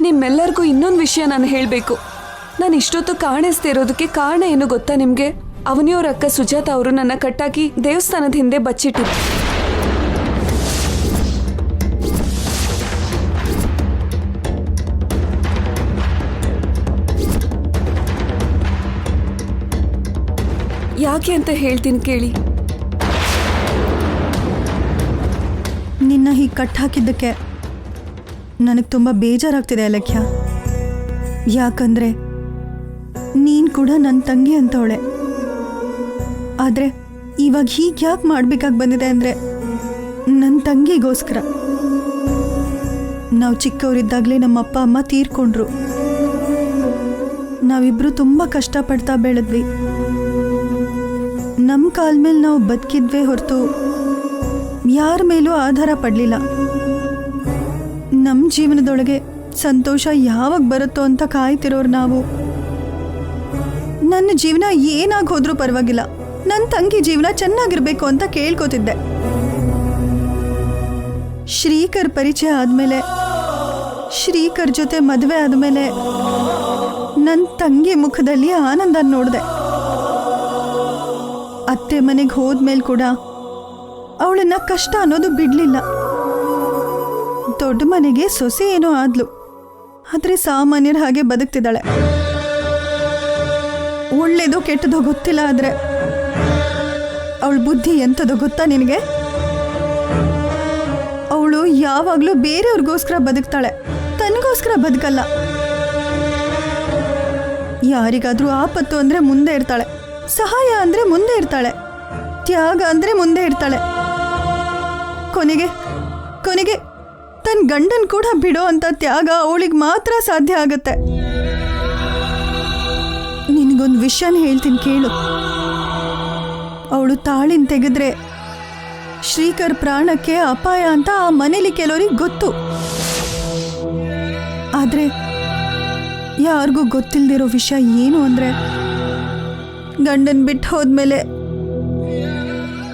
ನಿಮ್ಮೆಲ್ಲರಿಗೂ ಇನ್ನೊಂದು ವಿಷಯ ನಾನು ಹೇಳಬೇಕು. ನಾನು ಇಷ್ಟೊತ್ತು ಕಾಣಿಸ್ದೇ ಇರೋದಕ್ಕೆ ಕಾರಣ ಏನು ಗೊತ್ತಾ ನಿಮಗೆ? ಅವನಿಯವರ ಅಕ್ಕ ಸುಜಾತ ಅವರು ನನ್ನ ಕಟ್ಟಾಕಿ ದೇವಸ್ಥಾನದ ಹಿಂದೆ ಬಚ್ಚಿಟ್ಟಿದ್ರು. ಯಾಕೆ ಅಂತ ಹೇಳ್ತೀನಿ ಕೇಳಿ. ನಿನ್ನ ಹೀಗೆ ಕಟ್ ಹಾಕಿದ್ದಕ್ಕೆ ನನಗೆ ತುಂಬ ಬೇಜಾರಾಗ್ತಿದೆ ಅಲಕ್ಷ್ಯ. ಯಾಕಂದರೆ ನೀನು ಕೂಡ ನನ್ನ ತಂಗಿ ಅಂತವಳೆ. ಆದರೆ ಇವಾಗ ಹೀಗೆ ಯಾಕೆ ಮಾಡಬೇಕಾಗಿ ಬಂದಿದೆ ಅಂದರೆ ನನ್ನ ತಂಗಿಗೋಸ್ಕರ. ನಾವು ಚಿಕ್ಕವರಿದ್ದಾಗಲೇ ನಮ್ಮ ಅಪ್ಪ ಅಮ್ಮ ತೀರ್ಕೊಂಡ್ರು. ನಾವಿಬ್ಬರು ತುಂಬ ಕಷ್ಟಪಡ್ತಾ ಬೆಳೆದ್ವಿ. ನಮ್ಮ ಕಾಲ ಮೇಲೆ ನಾವು ಬದುಕಿದ್ವೇ ಹೊರತು ಯಾರ ಮೇಲೂ ಆಧಾರ ಪಡಲಿಲ್ಲ. ನಮ್ಮ ಜೀವನದೊಳಗೆ ಸಂತೋಷ ಯಾವಾಗ ಬರುತ್ತೋ ಅಂತ ಕಾಯ್ತಿರೋರು ನಾವು. ನನ್ನ ಜೀವನ ಏನಾಗಿ ಹೋದ್ರೂ ಪರವಾಗಿಲ್ಲ, ನನ್ನ ತಂಗಿ ಜೀವನ ಚೆನ್ನಾಗಿರ್ಬೇಕು ಅಂತ ಕೇಳ್ಕೊತಿದ್ದೆ. ಶ್ರೀಕರ್ ಪರಿಚಯ ಆದಮೇಲೆ, ಶ್ರೀಕರ್ ಜೊತೆ ಮದುವೆ ಆದಮೇಲೆ ನನ್ನ ತಂಗಿ ಮುಖದಲ್ಲಿ ಆನಂದ ನೋಡಿದೆ. ಅತ್ತೆ ಮನೆಗೆ ಹೋದ್ಮೇಲೆ ಕೂಡ ಅವಳನ್ನ ಕಷ್ಟ ಅನ್ನೋದು ಬಿಡಲಿಲ್ಲ. ದೊಡ್ಡ ಮನೆಗೆ ಸೊಸೆ ಏನೋ ಆದ್ಲು, ಆದರೆ ಸಾಮಾನ್ಯರ ಹಾಗೆ ಬದುಕ್ತಿದ್ದಾಳೆ. ಒಳ್ಳೇದೋ ಕೆಟ್ಟದೋ ಗೊತ್ತಿಲ್ಲ, ಆದರೆ ಅವಳ ಬುದ್ಧಿ ಎಂಥದೋ ಗೊತ್ತಾ ನಿನಗೆ? ಅವಳು ಯಾವಾಗಲೂ ಬೇರೆಯವ್ರಿಗೋಸ್ಕರ ಬದುಕ್ತಾಳೆ, ತನಗೋಸ್ಕರ ಬದುಕಲ್ಲ. ಯಾರಿಗಾದ್ರೂ ಆಪತ್ತು ಅಂದರೆ ಮುಂದೆ ಇರ್ತಾಳೆ, ಸಹಾಯ ಅಂದರೆ ಮುಂದೆ ಇರ್ತಾಳೆ, ತ್ಯಾಗ ಅಂದರೆ ಮುಂದೆ ಇರ್ತಾಳೆ. ಕೊನೆಗೆ ತನ್ನ ಗಂಡನ್ ಕೂಡ ಬಿಡೋ ಅಂತ ತ್ಯಾಗ ಅವಳಿಗೆ ಮಾತ್ರ ಸಾಧ್ಯ ಆಗತ್ತೆ. ನಿನಗೊಂದು ವಿಷಯನ ಹೇಳ್ತೀನಿ ಕೇಳು. ಅವಳು ತಾಳಿನ ತೆಗೆದ್ರೆ ಶ್ರೀಕರ್ ಪ್ರಾಣಕ್ಕೆ ಅಪಾಯ ಅಂತ ಆ ಮನೇಲಿ ಕೆಲವರಿಗೆ ಗೊತ್ತು. ಆದರೆ ಯಾರಿಗೂ ಗೊತ್ತಿಲ್ಲದಿರೋ ವಿಷಯ ಏನು ಅಂದರೆ, ಗಂಡನ್ ಬಿಟ್ಟು ಹೋದ್ಮೇಲೆ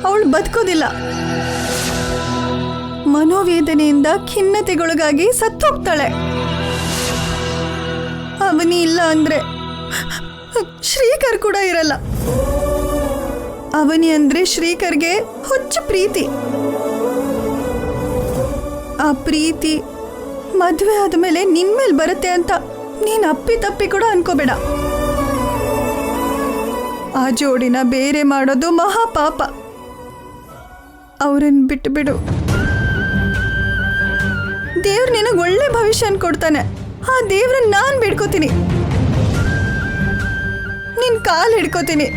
ಅವಳು ಬದುಕೋದಿಲ್ಲ. ಮನೋವೇದನೆಯಿಂದ ಖಿನ್ನತೆಗೊಳಗಾಗಿ ಸತ್ತೋಗ್ತಾಳೆ. ಅವನಿ ಇಲ್ಲ ಅಂದ್ರೆ ಶ್ರೀಕರ್ ಕೂಡ ಇರಲ್ಲ. ಅವನಿ ಅಂದ್ರೆ ಶ್ರೀಕರ್ಗೆ ಹುಚ್ಚು ಪ್ರೀತಿ. ಆ ಪ್ರೀತಿ ಮದುವೆ ಆದಮೇಲೆ ನಿನ್ಮೇಲೆ ಬರುತ್ತೆ ಅಂತ ನೀನು ಅಪ್ಪಿ ಕೂಡ ಅನ್ಕೋಬೇಡ. ಆ ಜೋಡಿನ ಬೇರೆ ಮಾಡೋದು ಮಹಾಪಾಪ. ಅವರನ್ನು ಬಿಟ್ಟು ಬಿಡು. ದೇವ್ರು ನಿನಗೆ ಒಳ್ಳೆ ಭವಿಷ್ಯನ ಕೊಡ್ತಾನೆ. ಆ ದೇವ್ರನ್ನ ನಾನು ಬಿಡ್ಕೋತೀನಿ, ನಿನ್ನ ಕಾಲು ಹಿಡ್ಕೋತೀನಿ.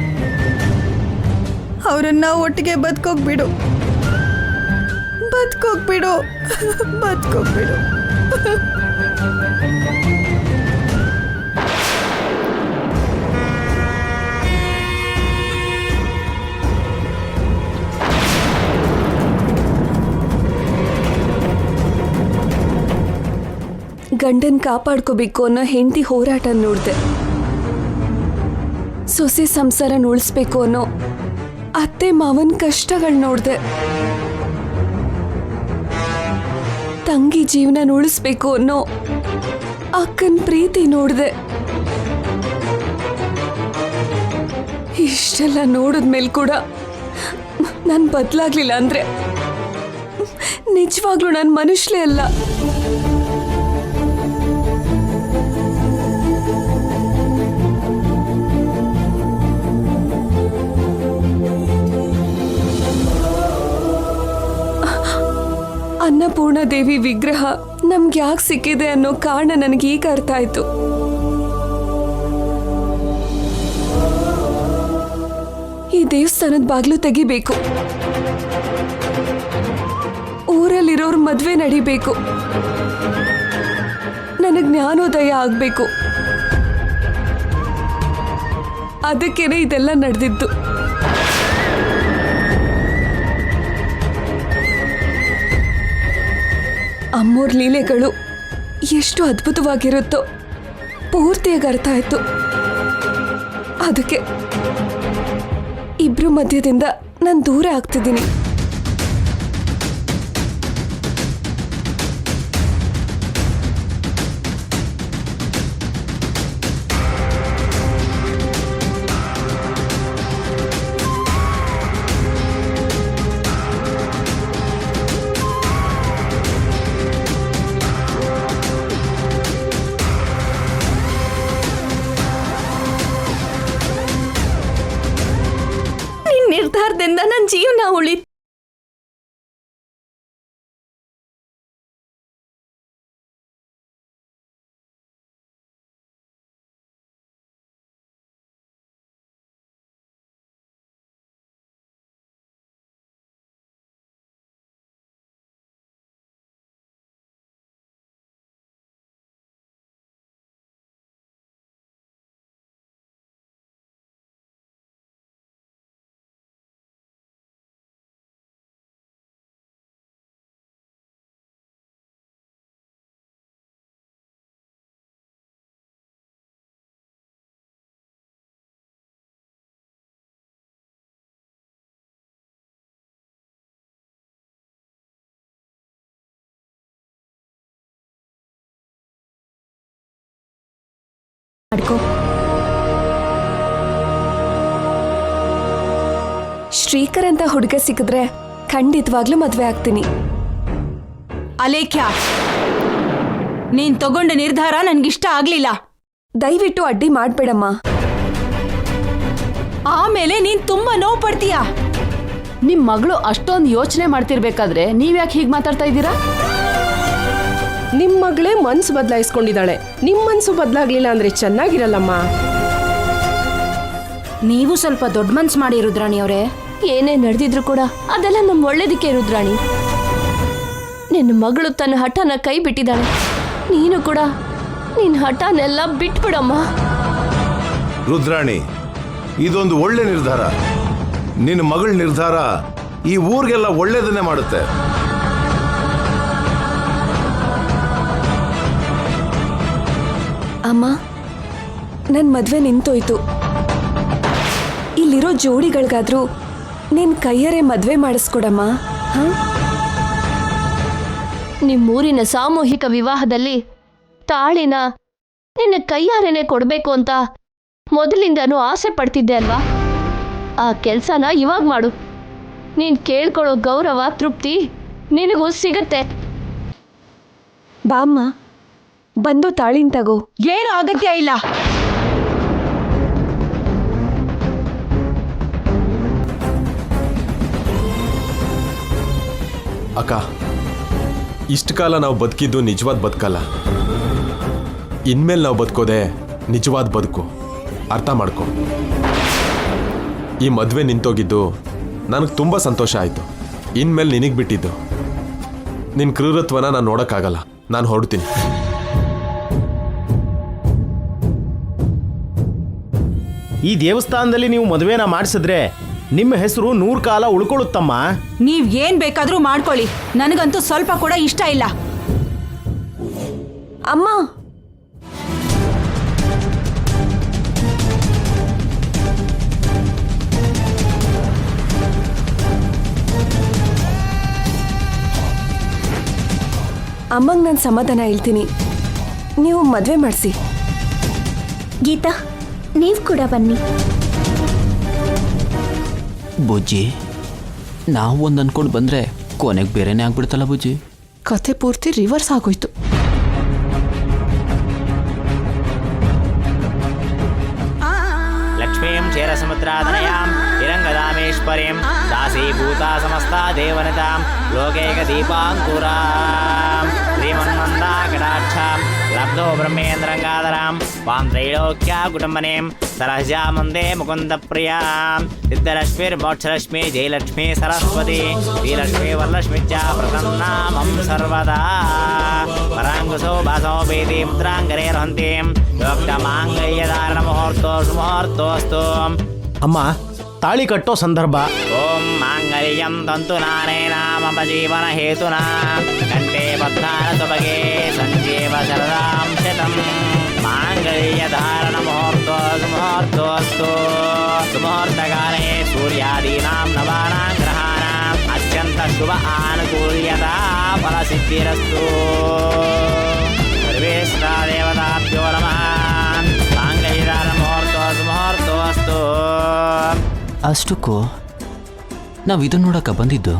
ಅವರನ್ನ ಒಟ್ಟಿಗೆ ಬದುಕೋಗ್ಬಿಡು. ಗಂಡನ್ ಕಾಪಾಡ್ಕೋಬೇಕು ಅನ್ನೋ ಹೆಂಡತಿ ಹೋರಾಟ ನೋಡಿದೆ. ಸೊಸೆ ಸಂಸಾರನ ಉಳಿಸ್ಬೇಕು ಅನ್ನೋ ಅತ್ತೆ ಮಾವನ್ ಕಷ್ಟಗಳು ನೋಡಿದೆ. ತಂಗಿ ಜೀವನ ಉಳಿಸ್ಬೇಕು ಅನ್ನೋ ಅಕ್ಕನ ಪ್ರೀತಿ ನೋಡಿದೆ. ಇಷ್ಟೆಲ್ಲ ನೋಡಿದ್ಮೇಲೆ ಕೂಡ ನಾನು ಬದಲಾಗ್ಲಿಲ್ಲ ಅಂದ್ರೆ ನಿಜವಾಗ್ಲೂ ನಾನು ಮನುಷ್ಯಲೇ ಅಲ್ಲ. ಅನ್ನಪೂರ್ಣ ದೇವಿ ವಿಗ್ರಹ ನಮ್ಗೆ ಯಾಕೆ ಸಿಕ್ಕಿದೆ ಅನ್ನೋ ಕಾರಣ ನನಗೆ ಈಗ ಅರ್ಥ ಆಯ್ತು. ಈ ದೇವಸ್ಥಾನದ ಬಾಗಿಲು ತೆಗಿಬೇಕು, ಊರಲ್ಲಿರೋರ್ ಮದ್ವೆ ನಡಿಬೇಕು, ನನಗೆ ಜ್ಞಾನೋದಯ ಆಗ್ಬೇಕು. ಅದಕ್ಕೇನೆ ಇದೆಲ್ಲ ನಡೆದಿದ್ದು. ಅಮ್ಮೋರ್ ಲೀಲೆಗಳು ಎಷ್ಟು ಅದ್ಭುತವಾಗಿರುತ್ತೋ ಪೂರ್ತಿಯಾಗಿ ಅರ್ಥ ಆಯ್ತು. ಅದಕ್ಕೆ ಇಬ್ರು ಮಧ್ಯದಿಂದ ನಾನು ದೂರ ಆಗ್ತಿದ್ದೀನಿ. ಮಾಡ್ಕೋ. ಶ್ರೀಕರ್ ಅಂತ ಹುಡುಗ ಸಿಕ್ಕಿದ್ರೆ ಖಂಡಿತವಾಗ್ಲೂ ಮದ್ವೆ ಆಗ್ತೀನಿ. ಅಲೇಖ್ಯ, ನೀನ್ ತಗೊಂಡ ನಿರ್ಧಾರ ನನ್ಗಿಷ್ಟ ಆಗ್ಲಿಲ್ಲ. ದಯವಿಟ್ಟು ಅಡ್ಡಿ ಮಾಡ್ಬೇಡಮ್ಮ. ಆಮೇಲೆ ನೀನ್ ತುಂಬಾ ನೋವು ಪಡ್ತೀಯ. ನಿಮ್ ಮಗಳು ಅಷ್ಟೊಂದು ಯೋಚನೆ ಮಾಡ್ತಿರ್ಬೇಕಾದ್ರೆ ನೀವ್ಯಾಕೆ ಹೀಗೆ ಮಾತಾಡ್ತಾ ಇದ್ದೀರಾ? ನಿಮ್ ಮಗಳೇ ಮನ್ಸು ಬದಲಾಯಿಸ್ಕೊಂಡಿದ್ದಾಳೆ. ನಿಮ್ ಮನ್ಸು ಬದಲಾಗ್ಲಿಲ್ಲ ಅಂದ್ರೆ ಚೆನ್ನಾಗಿರಲ್ಲಮ್ಮ. ನೀವು ಸ್ವಲ್ಪ ದೊಡ್ಡ ಮನ್ಸು ಮಾಡಿ ರುದ್ರಾಣಿ ಅವರೇ. ಏನೇ ನಡೆದಿದ್ರು ಕೂಡ ಅದೆಲ್ಲ ನಮ್ಮ ಒಳ್ಳೇದಕ್ಕೆ ರುದ್ರಾಣಿ. ನಿನ್ನ ಮಗಳು ತನ್ನ ಹಠನ ಕೈ ಬಿಟ್ಟಿದ್ದಾಳೆ. ನೀನು ಕೂಡ ನಿನ್ನ ಹಠನೆಲ್ಲ ಬಿಟ್ಬಿಡಮ್ಮ. ರುದ್ರಾಣಿ, ಇದೊಂದು ಒಳ್ಳೆ ನಿರ್ಧಾರ. ನಿನ್ನ ಮಗಳ ನಿರ್ಧಾರ ಈ ಊರಿಗೆಲ್ಲ ಒಳ್ಳೇದನ್ನೇ ಮಾಡುತ್ತೆ. ಅಮ್ಮ, ನನ್ನ ಮದ್ವೆ ನಿಂತೋಯ್ತು. ಇಲ್ಲಿರೋ ಜೋಡಿಗಳಿಗಾದ್ರೂ ನಿನ್ ಕೈಯರೇ ಮದ್ವೆ ಮಾಡಿಸ್ಕೊಡಮ್ಮ. ಹಾ, ನಿಮ್ಮೂರಿನ ಸಾಮೂಹಿಕ ವಿವಾಹದಲ್ಲಿ ತಾಳಿನ ನಿನ್ನ ಕೈಯಾರೇನೆ ಕೊಡಬೇಕು ಅಂತ ಮೊದಲಿಂದನೂ ಆಸೆ ಪಡ್ತಿದ್ದೆ ಅಲ್ವಾ? ಆ ಕೆಲಸನ ಇವಾಗ ಮಾಡು. ನೀನು ಕೇಳ್ಕೊಳ್ಳೋ ಗೌರವ, ತೃಪ್ತಿ ನಿನಗೂ ಸಿಗತ್ತೆ. ಬಾಮ್ಮ, ಬಂದು ತಾಳಿನ ತಗೋ. ಏನು ಅಗತ್ಯ ಇಲ್ಲ. ಅಕ್ಕ, ಇಷ್ಟು ಕಾಲ ನಾವು ಬದುಕಿದ್ದು ನಿಜವಾದ ಬದುಕಲ್ಲ. ಇನ್ಮೇಲೆ ನಾವು ಬದುಕೋದೆ ನಿಜವಾದ ಬದುಕು. ಅರ್ಥ ಮಾಡ್ಕೊ. ಈ ಮದುವೆ ನಿಂತೋಗಿದ್ದು ನನಗೆ ತುಂಬ ಸಂತೋಷ ಆಯಿತು. ಇನ್ಮೇಲೆ ನಿನಗೆ ಬಿಟ್ಟಿದ್ದು. ನಿನ್ನ ಕ್ರೂರತ್ವನ ನಾನು ನೋಡೋಕ್ಕಾಗಲ್ಲ. ನಾನು ಹೊರಡ್ತೀನಿ. ಈ ದೇವಸ್ಥಾನದಲ್ಲಿ ನೀವು ಮದುವೆನ ಮಾಡಿಸಿದ್ರೆ ನಿಮ್ಮ ಹೆಸರು 100 ಕಾಲ ಉಳ್ಕೊಳ್ಳುತ್ತಮ್ಮ. ನೀವ್ ಏನ್ ಬೇಕಾದ್ರೂ ಮಾಡ್ಕೊಳ್ಳಿ. ನನಗಂತೂ ಸ್ವಲ್ಪ ಕೂಡ ಇಷ್ಟ ಇಲ್ಲ. ಅಮ್ಮ, ಅಮ್ಮಂಗೆ ನಾನು ಸಮಾಧಾನ ಹೇಳ್ತೀನಿ. ನೀವು ಮದುವೆ ಮಾಡಿಸಿ. ಗೀತಾ, ನೀವು ಕೂಡ ಬನ್ನಿ. ಬುಜ್ಜಿ, ನಾವು ಒಂದು ಅನ್ಕೊಂಡು ಬಂದರೆ ಕೊನೆಗೆ ಬೇರೆನೇ ಆಗ್ಬಿಡ್ತಲ್ಲ ಬುಜ್ಜಿ. ಕಥೆ ಪೂರ್ತಿ ರಿವರ್ಸ್ ಆಗೋಯ್ತು. ಲಕ್ಷ್ಮೀಂ ಕ್ಷೀರಸಮುದ್ರಾಧನಯಾಂ ಹಿರಂಗದಾಮೇಶ್ವರೀಂ ದಾಸೀಭೂತಾ ಸಮಸ್ತಾ ದೇವನಿತಾಂ ಲೋಕೈಕ ದೀಪಾಂಕುರಾಂ ಶ್ರೀಮನ್ಮಂದಾಕಟಾಕ್ಷಾಂ ಲಬ್ಧೋ ಬ್ರಹ್ಮೇಂದ್ರಂಗಾಧರಾಂ ವಾಂ ತ್ರೈಲೋಕ್ಯ ಕುಟುಂಬನೇಂ ಸರಹಜಾ ಮುಂದೆ ಮುಕುಂದ ಪ್ರಿಯಾಂ ಸಿದ್ಧಲಕ್ಷ್ಮೀರ್ಮೋಕ್ಷಲಕ್ಷ್ಮೀ ಜಯಲಕ್ಷ್ಮೀ ಸರಸ್ವತಿ ಶ್ರೀಲಕ್ಷ್ಮೀ ವರಲಕ್ಷ್ಮೀ ಚ ಪ್ರಸನ್ನಾಮಂ ಸರ್ವದಾ ಪರಾಂಗುಸೋ ಭಾಸೋ ಬೇದಿ ಮುದ್ರಾಂಗರೇರ್ಹಂತೀಂ ಯೋಕ್ತಮಾಂಗಲ್ಯಧಾರಣ ಮುಹೂರ್ತೋಸ್ತು ಮುಹೂರ್ತೋಸ್ತು. ಅಮ್ಮ, ತಾಳಿ ಕಟ್ಟೋ ಸಂದರ್ಭ. ಓಂ ಮಾಂಗಲ್ಯಂ ತಂತು ನಾನೇನ ಮಮ ಜೀವನ ಹೇತುನಾ ಕಂಠೆ ಬದ್ಧಾನ ಸುಭಗೆ ಸಂಜೀವ ಶರದಾಂ ಶತಂ. ಮಾಂಗಲ್ಯಧಾರಣ ಮುಹೂರ್ತೋಸ್ತು ಮುಹೂರ್ತೋಸ್ತು. ಸುಮುಹೂರ್ತಕಾಲೇ ಸೂರ್ಯಾದೀನಾಂ ನವಾನಾಂ ಗ್ರಹಾಣಾಂ ಅತ್ಯಂತ ಶುಭ ಆನುಕೂಲ್ಯತಾ ಫಲಸಿದ್ಧಿರಸ್ತು. ಸರ್ವೇಶ್ವರ ದೇವತಾಭ್ಯೋ ನಮಃ. ಮಾಂಗಲ್ಯಧಾರಣ ಮುಹೂರ್ತೋಸ್ತು ಮುಹೂರ್ತೋಸ್ತು. ಅಷ್ಟಕ್ಕೂ ನಾವು ಇದನ್ನು ನೋಡಕ್ಕೆ ಬಂದಿದ್ದು.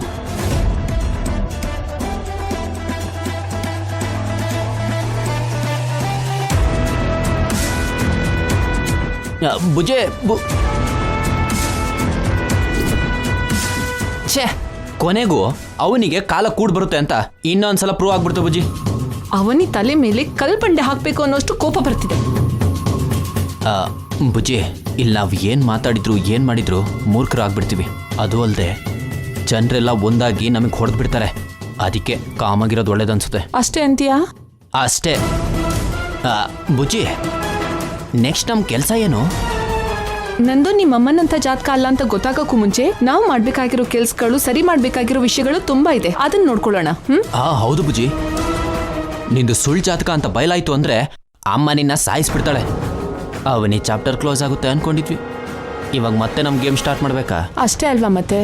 ಬುಜೆ ಛೇ, ಕೊನೆಗೂ ಅವನಿಗೆ ಕಾಲ ಕೂಡ್ ಬರುತ್ತೆ ಅಂತ ಇನ್ನೊಂದ್ಸಲ ಪ್ರೂವ್ ಆಗ್ಬಿಡ್ತು ಬುಜ್ಜಿ. ಅವನಿ ತಲೆ ಮೇಲೆ ಕಲ್ಪಂಡೆ ಹಾಕ್ಬೇಕು ಅನ್ನೋಷ್ಟು ಕೋಪ ಬರ್ತಿದೆ. ಬುಜ್ಜಿ, ಇಲ್ಲಿ ನಾವು ಏನು ಮಾತಾಡಿದ್ರು ಏನು ಮಾಡಿದ್ರು ಮೂರ್ಖರಾಗ್ಬಿಡ್ತೀವಿ. ಅದು ಅಲ್ಲದೆ ಜನರೆಲ್ಲ ಒಂದಾಗಿ ನಮಗೆ ಹೊಡೆದು ಬಿಡ್ತಾರೆ. ಅದಕ್ಕೆ ಕಾಮಾಗಿರೋದು ಒಳ್ಳೇದನ್ಸುತ್ತೆ. ಅಷ್ಟೇ ಅಂತೀಯಾ? ಅಷ್ಟೇ. ಬುಜ್ಜಿ, ನೆಕ್ಸ್ಟ್ ನಮ್ಮ ಕೆಲಸ ಏನು? ನಂದು ನಿಮ್ಮಮ್ಮನಂಥ ಜಾತಕ ಅಲ್ಲ ಅಂತ ಗೊತ್ತಾಗಕ್ಕೂ ಮುಂಚೆ ನಾವು ಮಾಡ್ಬೇಕಾಗಿರೋ ಕೆಲ್ಸಗಳು, ಸರಿ ಮಾಡ್ಬೇಕಾಗಿರೋ ವಿಷಯಗಳು ತುಂಬಾ ಇದೆ. ಅದನ್ನ ನೋಡ್ಕೊಳ್ಳೋಣ. ಹೌದು ಬುಜ್ಜಿ, ನಿಂದು ಸುಳ್ಳು ಜಾತಕ ಅಂತ ಬಯಲಾಯ್ತು ಅಂದ್ರೆ ಅಮ್ಮ ನಿನ್ನ ಸಾಯಿಸ್ಬಿಡ್ತಾಳೆ. ಅವನಿ ಚಾಪ್ಟರ್ ಕ್ಲೋಸ್ ಆಗುತ್ತೆ ಅನ್ಕೊಂಡಿದ್ವಿ. ಇವಾಗ ಮತ್ತೆ ನಮ್ಮ ಗೇಮ್ ಸ್ಟಾರ್ಟ್ ಮಾಡ್ಬೇಕಾ? ಅಷ್ಟೇ ಅಲ್ವಾ ಮತ್ತೆ.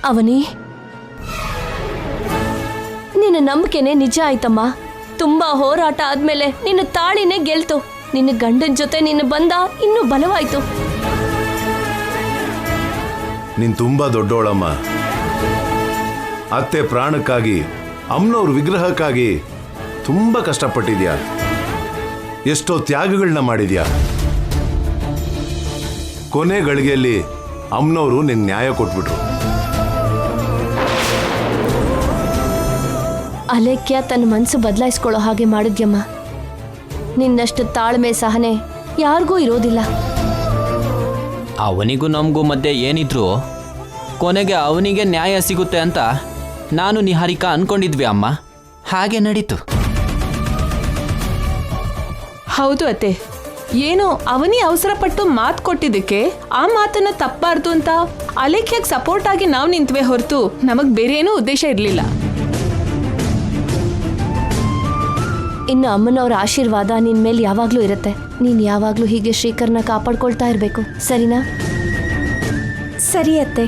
ಅವನಿ, ನಿನ್ನ ನಂಬಿಕೆನೆ ನಿಜ ಆಯ್ತಮ್ಮ. ತುಂಬಾ ಹೋರಾಟ ಆದ್ಮೇಲೆ ನಿನ್ನ ತಾಳಿನೇ ಗೆಲ್ತು. ನಿನ್ನ ಗಂಡನ ಜೊತೆ ನಿನ್ನ ಬಂಧ ಇನ್ನೂ ಬಲವಾಯ್ತು. ನೀನ್ ತುಂಬಾ ದೊಡ್ಡೋಳಮ್ಮ. ಅತ್ತೆ ಪ್ರಾಣಕ್ಕಾಗಿ, ಅಮ್ಮನವ್ರ ವಿಗ್ರಹಕ್ಕಾಗಿ ತುಂಬಾ ಕಷ್ಟಪಟ್ಟಿದ್ಯಾ. ಎಷ್ಟೋ ತ್ಯಾಗಗಳನ್ನ ಮಾಡಿದ್ಯಾ. ಕೊನೆ ಗಳಿಗೆಯಲ್ಲಿ ಅಮ್ಮನವರು ನಿನ್ ನ್ಯಾಯ ಕೊಟ್ಬಿಟ್ರು. ಅಲೇಖ್ಯ ತನ್ನ ಮನಸ್ಸು ಬದಲಾಯಿಸ್ಕೊಳ್ಳೋ ಹಾಗೆ ಮಾಡಿದ್ಯಮ್ಮ. ನಿನ್ನಷ್ಟು ತಾಳ್ಮೆ ಸಹನೆ ಯಾರಿಗೂ ಇರೋದಿಲ್ಲ. ಅವನಿಗೂ ನಮಗೂ ಮಧ್ಯೆ ಏನಿದ್ರು ಕೊನೆಗೆ ಅವನಿಗೆ ನ್ಯಾಯ ಸಿಗುತ್ತೆ ಅಂತ ನಾನು ನಿಹಾರಿಕಾ ಅನ್ಕೊಂಡಿದ್ವಿ ಅಮ್ಮ. ಹಾಗೆ ನಡೀತು. ಹೌದು ಅತ್ತೆ, ಏನೋ ಅವನಿ ಅವಸರಪಟ್ಟು ಮಾತು ಕೊಟ್ಟಿದ್ದಕ್ಕೆ ಆ ಮಾತನ್ನ ತಪ್ಪಾರ್ದು ಅಂತ ಅಲೇಖ್ಯಾಗ್ ಸಪೋರ್ಟ್ ಆಗಿ ನಾವು ನಿಂತ್ವೆ ಹೊರತು ನಮಗ್ ಬೇರೆ ಏನೂ ಉದ್ದೇಶ ಇರಲಿಲ್ಲ. ಇನ್ನು ಅಮ್ಮನವರ ಆಶೀರ್ವಾದ ನಿನ್ ಮೇಲೆ ಯಾವಾಗ್ಲೂ ಇರುತ್ತೆ. ನೀನ್ ಯಾವಾಗ್ಲೂ ಹೀಗೆ ಶ್ರೀಕರ್ನ ಕಾಪಾಡ್ಕೊಳ್ತಾ ಇರ್ಬೇಕು, ಸರಿನಾ? ಸರಿ ಅತ್ತೆ.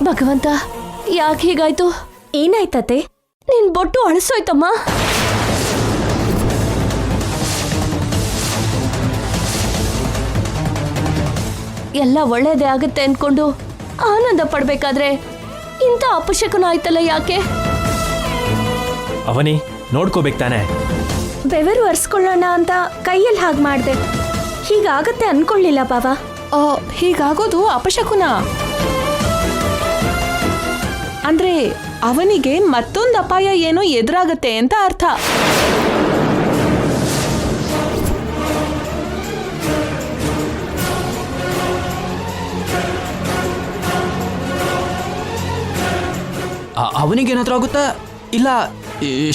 ಭಗವಂತ, ಯಾಕೆ ಹೀಗಾಯ್ತು? ಏನಾಯ್ತತೆ? ನಿನ್ ಬೊಟ್ಟು ಅಳಿಸೋಯ್ತಮ್ಮ. ಎಲ್ಲ ಒಳ್ಳೇದೇ ಆಗುತ್ತೆ ಅನ್ಕೊಂಡು ಆನಂದ ಪಡ್ಬೇಕಾದ್ರೆ ಇಂಥ ಅಪಶಕನ ಆಯ್ತಲ್ಲ, ಯಾಕೆ? ಅವನಿ, ನೋಡ್ಕೋಬೇಕು ತಾನೆ. ಬೆವರು ಒರೆಸ್ಕೊಳ್ಳೋಣ ಅಂತ ಕೈಯಲ್ಲಿ ಹಾಗೆ ಮಾಡಿದೆ. ಹೀಗಾಗತ್ತೆ ಅನ್ಕೊಳ್ಳಿಲ್ಲ ಬಾವ. ಹೀಗಾಗೋದು ಅಪಶಕುನ. ಅಂದ್ರೆ ಅವನಿಗೆ ಮತ್ತೊಂದು ಅಪಾಯ ಏನೋ ಎದುರಾಗತ್ತೆ ಅಂತ ಅರ್ಥ. ಅವನಿಗೇನಾದ್ರೂ ಆಗುತ್ತಾ ಇಲ್ಲ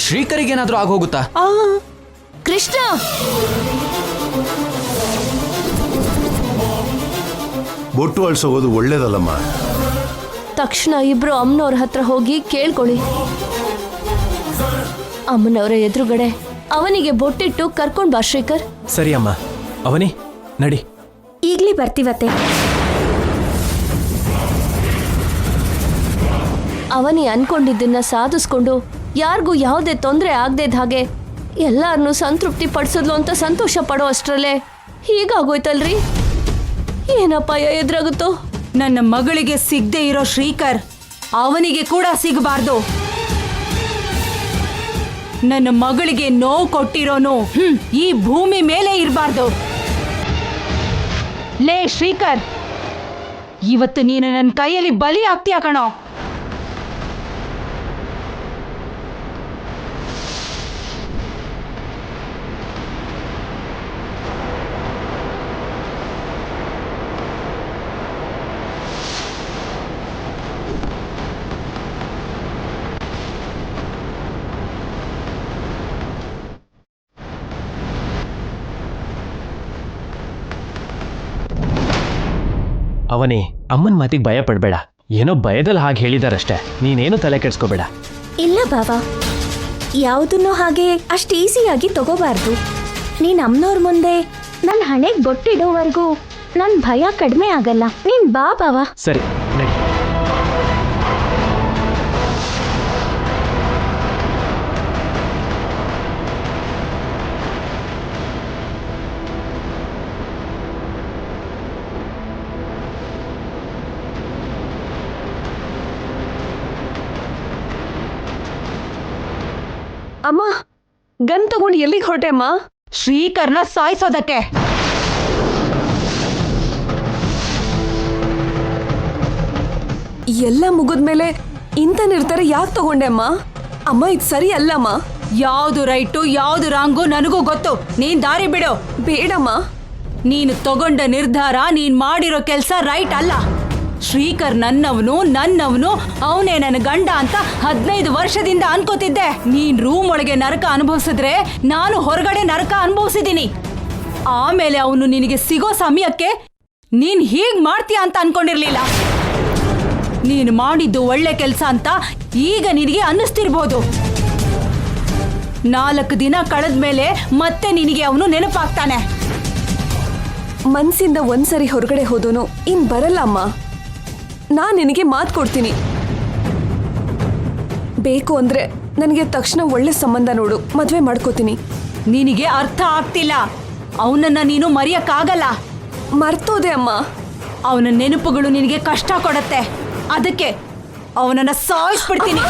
ಶ್ರೀಕರಿಗೇನಾದ್ರೂ ಆಗೋಗುತ್ತಾ? ಕೃಷ್ಣ, ಬೊಟ್ಟು ಅಳ್ಸೋಗೋದು ಒಳ್ಳೇದಲ್ಲಮ್ಮ. ತಕ್ಷಣ ಇಬ್ರು ಅಮ್ಮನವ್ರ ಹತ್ರ ಹೋಗಿ ಕೇಳ್ಕೊಳ್ಳಿ. ಅಮ್ಮನವರ ಎದುರುಗಡೆ ಅವನಿಗೆ ಬೊಟ್ಟಿಟ್ಟು ಕರ್ಕೊಂಡ್ ಬಾ ಶ್ರೀಕರ್. ಸರಿ ಅಮ್ಮ. ಅವನಿ, ನಡಿ. ಈಗ್ಲೇ ಬರ್ತೀವತ್ತೆ. ಅವನಿ ಅನ್ಕೊಂಡಿದ್ದನ್ನ ಸಾಧಿಸ್ಕೊಂಡು ಯಾರಿಗೂ ಯಾವುದೇ ತೊಂದರೆ ಆಗದೆ ಹಾಗೆ ಎಲ್ಲಾರನ್ನೂ ಸಂತೃಪ್ತಿ ಪಡಿಸಿದ್ಲು ಅಂತ ಸಂತೋಷ ಪಡೋ ಅಷ್ಟ್ರಲ್ಲೇ ಹೀಗಾಗೋಯ್ತಲ್ರಿ. ಏನಪ್ಪಾಯ ಎದುರಾಗುತ್ತೋ? ನನ್ನ ಮಗಳಿಗೆ ಸಿಗದೆ ಇರೋ ಶ್ರೀಕರ್ ಅವನಿಗೆ ಕೂಡ ಸಿಗಬಾರ್ದು. ನನ್ನ ಮಗಳಿಗೆ ನೋವು ಕೊಟ್ಟಿರೋನು ಈ ಭೂಮಿ ಮೇಲೆ ಇರಬಾರ್ದು. ಲೇ ಶ್ರೀಕರ್, ಇವತ್ತು ನೀನು ನನ್ನ ಕೈಯಲ್ಲಿ ಬಲಿ ಆಗ್ತೀಯ ಕಣೋ. ಅವನಿ, ಅಮ್ಮನ ಮಾತಿಗೆ ಭಯ ಪಡಬೇಡ. ಏನೋ ಭಯದಲ್ಲಿ ಹಾಗೆ ಹೇಳಿದಾರಷ್ಟೇ. ನೀನೇನು ತಲೆ ಕೆಡಿಸ್ಕೋಬೇಡ. ಇಲ್ಲ ಬಾವ, ಯಾವುದನ್ನು ಹಾಗೆ ಅಷ್ಟು ಈಸಿಯಾಗಿ ತಗೋಬಾರ್ದು. ನೀನ್ ಅಮ್ಮನವ್ರ ಮುಂದೆ ನನ್ನ ಹಣೆಗೆ ಬೊಟ್ಟಿಡೋವರೆಗೂ ನನ್ನ ಭಯ ಕಡಿಮೆ ಆಗಲ್ಲ. ನೀನ್ ಬಾ ಬಾವ. ಸರಿ, ನಡಿ. ಅಮ್ಮ, ಗನ್ ತಗೊಂಡು ಎಲ್ಲಿಗೆ ಹೊರಟೆ ಅಮ್ಮ? ಶ್ರೀಕರ್ನ ಸಾಯಿಸೋದಕ್ಕೆ. ಎಲ್ಲ ಮುಗಿದ್ಮೇಲೆ ಇಂಥ ನಿರ್ಧಾರ ಯಾಕೆ ತಗೊಂಡೆ ಅಮ್ಮ? ಅಮ್ಮ, ಇದು ಸರಿ ಅಲ್ಲಮ್ಮ. ಯಾವ್ದು ರೈಟು ಯಾವ್ದು ರಾಂಗು ನನಗೂ ಗೊತ್ತು. ನೀನ್ ದಾರಿ ಬಿಡು. ಬೇಡಮ್ಮ. ನೀನು ತಗೊಂಡ ನಿರ್ಧಾರ, ನೀನ್ ಮಾಡಿರೋ ಕೆಲಸ ರೈಟ್ ಅಲ್ಲ. ಶ್ರೀಕರ್ ನನ್ನವನು, ಅವನೇ ನನ್ನ ಗಂಡ ಅಂತ 15 ವರ್ಷದಿಂದ ಅನ್ಕೋತಿದ್ದೆ. ನೀನ್ ರೂಮ್ ಒಳಗೆ ನರಕ ಅನುಭವಿಸಿದ್ರೆ ನಾನು ಹೊರಗಡೆ ನರಕ ಅನುಭವಿಸಿದ್ದೀನಿ. ಆಮೇಲೆ ಅವನು ನಿನಗೆ ಸಿಗೋ ಸಮಯಕ್ಕೆ ನೀನ್ ಹೀಗ್ ಮಾಡ್ತೀಯ ಅಂತ ಅನ್ಕೊಂಡಿರ್ಲಿಲ್ಲ. ನೀನು ಮಾಡಿದ್ದು ಒಳ್ಳೆ ಕೆಲಸ ಅಂತ ಈಗ ನಿನಗೆ ಅನ್ನಿಸ್ತಿರ್ಬೋದು. 4 ದಿನ ಕಳೆದ್ಮೇಲೆ ಮತ್ತೆ ನಿನಗೆ ಅವನು ನೆನಪಾಗ್ತಾನೆ. ಮನ್ಸಿಂದ ಒಂದ್ಸರಿ ಹೊರಗಡೆ ಹೋದೋನು ಇನ್ ಬರಲ್ಲ ಅಮ್ಮ. ನಾನ್ ನಿನಗೆ ಮಾತು ಕೊಡ್ತೀನಿ. ಬೇಕು ಅಂದ್ರೆ ನನಗೆ ತಕ್ಷಣ ಒಳ್ಳೆ ಸಂಬಂಧ ನೋಡು, ಮದ್ವೆ ಮಾಡ್ಕೋತೀನಿ. ನಿನಗೆ ಅರ್ಥ ಆಗ್ತಿಲ್ಲ. ಅವನನ್ನ ನೀನು ಮರೆಯಕ್ಕಾಗಲ್ಲ. ಮರ್ತೋದೆ ಅಮ್ಮ. ಅವನ ನೆನಪುಗಳು ನಿನಗೆ ಕಷ್ಟ ಕೊಡತ್ತೆ. ಅದಕ್ಕೆ ಅವನನ್ನ ಸಾಯಿಸ್ಬಿಡ್ತೀನಿ.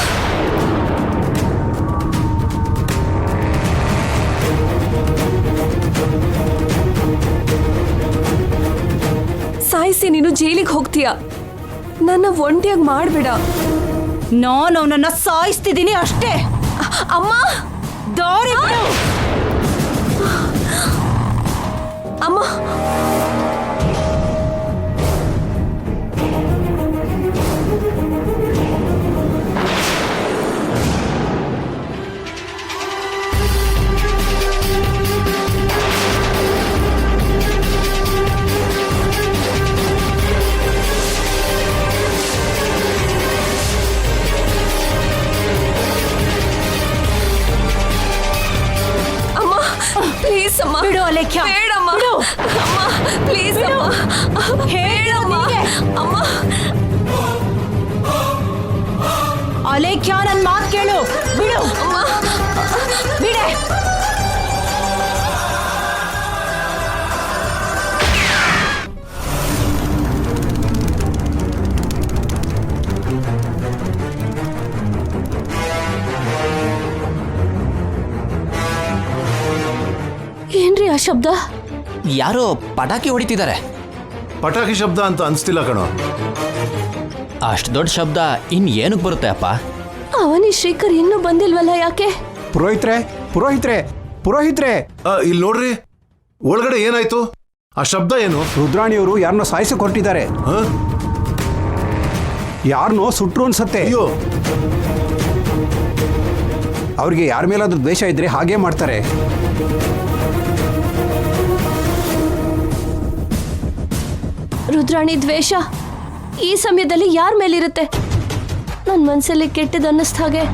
ಸಾಯಿಸಿ ನೀನು ಜೈಲಿಗೆ ಹೋಗ್ತೀಯ. ನನ್ನ ಒಂಟಿಯಾಗಿ ಮಾಡ್ಬೇಡ. ನಾನು ಅವನನ್ನ ಸಾಯಿಸ್ತಿದ್ದೀನಿ ಅಷ್ಟೇ. ಅಮ್ಮ, ದಾರಿ ಬಿಡು. ಅಮ್ಮ, ಪ್ಲೀಸ್ ಅಮ್ಮ, ಬಿಡು ಅಲೇಖ್ಯ. ಬೇಡಮ್ಮ. ಬಿಡು. ಅಮ್ಮ ಪ್ಲೀಸ್ ಅಮ್ಮ, ಹೇಳಮ್ಮ. ಅಮ್ಮ. ಅಲೇಖ್ಯ, ನನ್ ಮಾತು ಕೇಳು. ಬಿಡು. ಬಿಡೆ. ಏನ್ರಿ ಆ ಶಬ್ದ? ಯಾರೋ ಪಟಾಕಿ ಹೊಡಿತಿದ್ದಾರೆ. ಪಟಾಕಿ ಶಬ್ದ ಅಂತ ಅನ್ಸ್ತಿಲ್ಲ ಕಣೋ. ಅಷ್ಟು ದೊಡ್ಡ ಶಬ್ದ ಇನ್ ಏನಕ್ಕೆ ಬರುತ್ತೆ ಅಪ್ಪ? ಅವನಿ ಶ್ರೀಕರ್ ಇನ್ನೂ ಬಂದಿಲ್ವಲ್ಲ, ಯಾಕೆ? ಪುರೋಹಿತ್ರೆ, ಪುರೋಹಿತ್ರೆ, ಪುರೋಹಿತ್ರೆ, ಇಲ್ಲಿ ನೋಡ್ರಿ, ಒಳಗಡೆ ಏನಾಯ್ತು? ಆ ಶಬ್ದ ಏನು? ರುದ್ರಾಣಿಯವರು ಯಾರನ್ನೋ ಸಾಯಿಸಕ್ಕೆ ಹೊರಟಿದ್ದಾರೆ. ಯಾರನ್ನೋ ಸುಟ್ರು ಅನ್ಸತ್ತೆ. ಅಯ್ಯೋ, ಅವ್ರಿಗೆ ಯಾರ ಮೇಲಾದ್ರೂ ದ್ವೇಷ ಇದ್ರೆ ಹಾಗೇ ಮಾಡ್ತಾರೆ. ರುದ್ರಾಣಿ ದ್ವೇಷ ಈ ಸಮಯದಲ್ಲಿ ಯಾರ ಮೇಲಿರುತ್ತೆ? ನನ್ನ ಮನಸ್ಸಲ್ಲಿ ಕೆಟ್ಟದ್ದು ಅನ್ನಿಸ್ದ ಹಾಗೆ.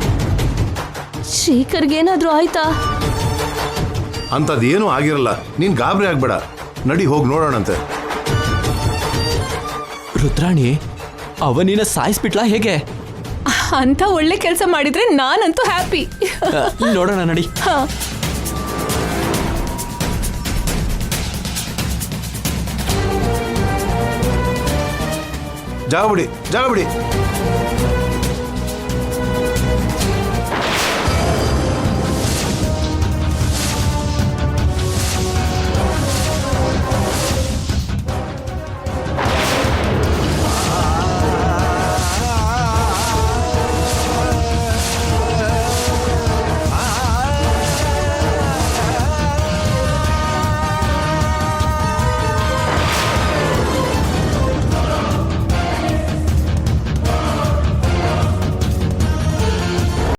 ಶ್ರೀಕರ್ಗೇನಾದ್ರೂ ಆಯ್ತಾ? ಅಂಥದ್ದೇನೂ ಆಗಿರಲ್ಲ. ನೀನ್ ಗಾಬರಿ ಆಗ್ಬೇಡ. ನಡಿ, ಹೋಗಿ ನೋಡೋಣಂತೆ. ರುದ್ರಾಣಿ ಅವನಿನ ಸಾಯಿಸ್ಬಿಟ್ಲಾ ಹೇಗೆ? ಅಂತ ಒಳ್ಳೆ ಕೆಲಸ ಮಾಡಿದ್ರೆ ನಾನಂತೂ ಹ್ಯಾಪಿ. ನೋಡೋಣ ನಡಿ. ಜಾಗ ಬಿಡಿ, ಜಾಗ ಬಿಡಿ.